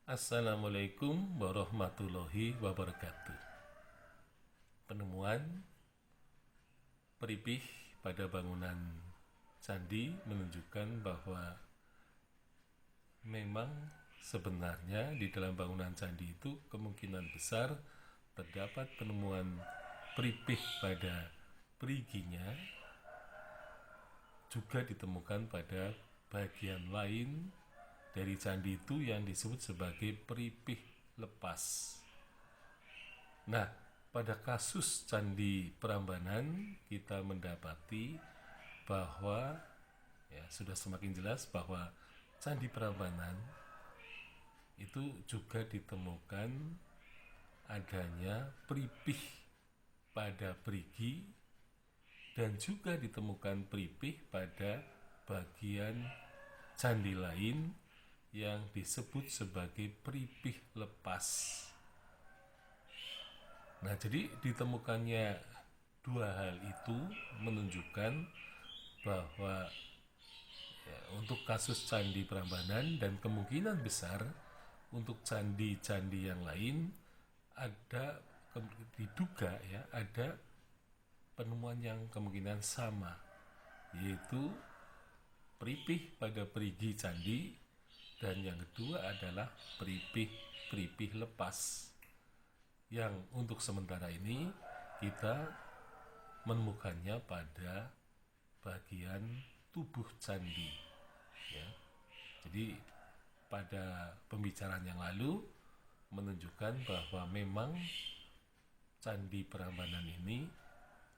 Assalamualaikum warahmatullahi wabarakatuh. Penemuan peripih pada bangunan candi menunjukkan bahwa memang sebenarnya di dalam bangunan candi itu kemungkinan besar terdapat penemuan peripih pada periginya juga ditemukan pada bagian lain dari candi itu yang disebut sebagai peripih lepas. Nah, pada kasus Candi Prambanan kita mendapati bahwa sudah semakin jelas bahwa Candi Prambanan itu juga ditemukan adanya peripih pada perigi dan juga ditemukan peripih pada bagian candi lain yang disebut sebagai peripih lepas. Nah, jadi ditemukannya dua hal itu menunjukkan bahwa untuk kasus Candi Prambanan dan kemungkinan besar untuk candi-candi yang lain ada diduga ada penemuan yang kemungkinan sama, yaitu peripih pada perigi candi, dan yang kedua adalah peripih lepas yang untuk sementara ini kita menemukannya pada bagian tubuh candi ya. Jadi pada pembicaraan yang lalu menunjukkan bahwa memang Candi Prambanan ini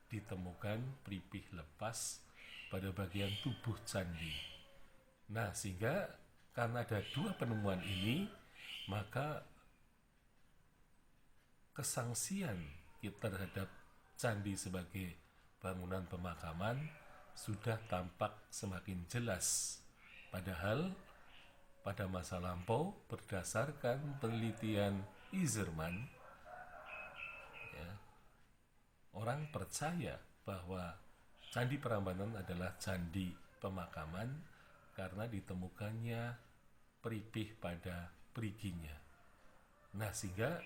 ditemukan peripih lepas pada bagian tubuh candi. Nah, sehingga karena ada dua penemuan ini, maka kesangsian kita terhadap candi sebagai bangunan pemakaman sudah tampak semakin jelas. Padahal pada masa lampau berdasarkan penelitian Izerman, orang percaya bahwa Candi Prambanan adalah candi pemakaman karena ditemukannya peripih pada periginya. Nah, sehingga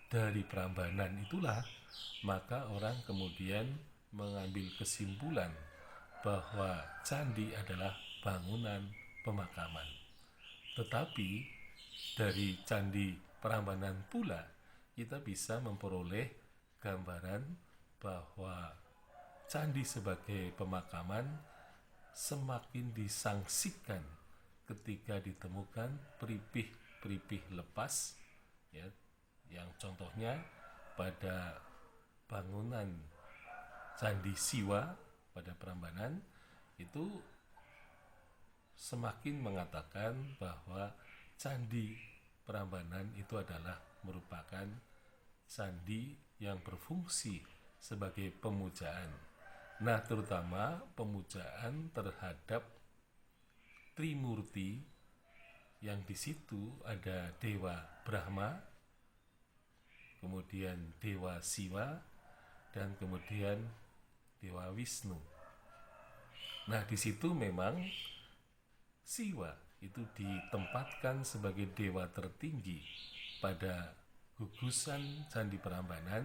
dari Prambanan itulah maka orang kemudian mengambil kesimpulan bahwa candi adalah bangunan pemakaman. Tetapi dari Candi Prambanan pula kita bisa memperoleh gambaran bahwa candi sebagai pemakaman semakin disangsikan ketika ditemukan peripih lepas yang contohnya pada bangunan Candi Siwa pada Prambanan itu semakin mengatakan bahwa Candi Prambanan itu adalah merupakan candi yang berfungsi sebagai pemujaan. Nah, terutama pemujaan terhadap Trimurti yang di situ ada Dewa Brahma, kemudian Dewa Siwa, dan kemudian Dewa Wisnu. Nah, di situ memang Siwa itu ditempatkan sebagai dewa tertinggi pada gugusan Candi Prambanan,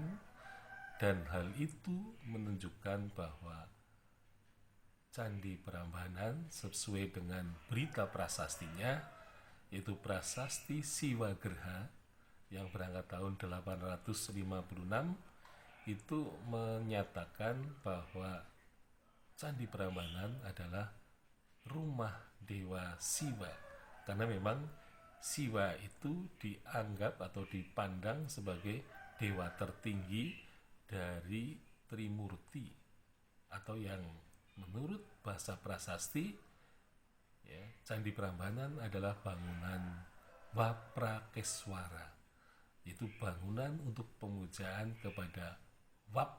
dan hal itu menunjukkan bahwa Candi Prambanan sesuai dengan berita prasastinya, yaitu Prasasti Siwa Gerha yang berangkat tahun 856 itu menyatakan bahwa Candi Prambanan adalah rumah Dewa Siwa, karena memang Siwa itu dianggap atau dipandang sebagai dewa tertinggi dari Trimurti, atau yang menurut bahasa prasasti Candi Prambanan adalah bangunan Waprakeswara, yaitu bangunan untuk pemujaan kepada Wap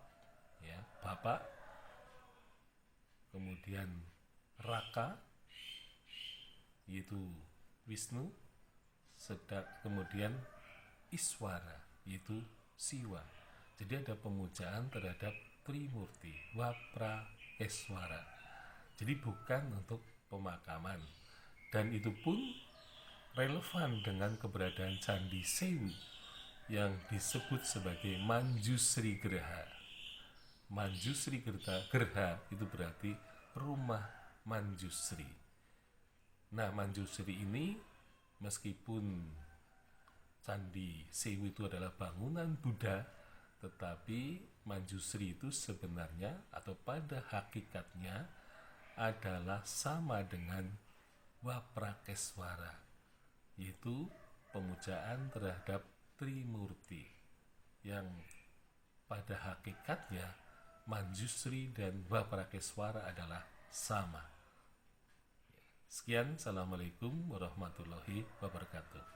Bapak, kemudian Raka yaitu Wisnu, kemudian Iswara yaitu Siwa. Jadi ada pemujaan terhadap Trimurti Waprakeswara. Jadi bukan untuk pemakaman, dan itu pun relevan dengan keberadaan Candi Sewu yang disebut sebagai Manjusri Graha. Manjusri Graha itu berarti rumah Manjusri. Nah, Manjusri ini meskipun Candi Sewu itu adalah bangunan Buddha, tetapi Manjusri itu sebenarnya atau pada hakikatnya adalah sama dengan Waprakeswara, yaitu pemujaan terhadap Trimurti, yang pada hakikatnya Manjusri dan Waprakeswara adalah sama. Sekian, Assalamualaikum warahmatullahi wabarakatuh.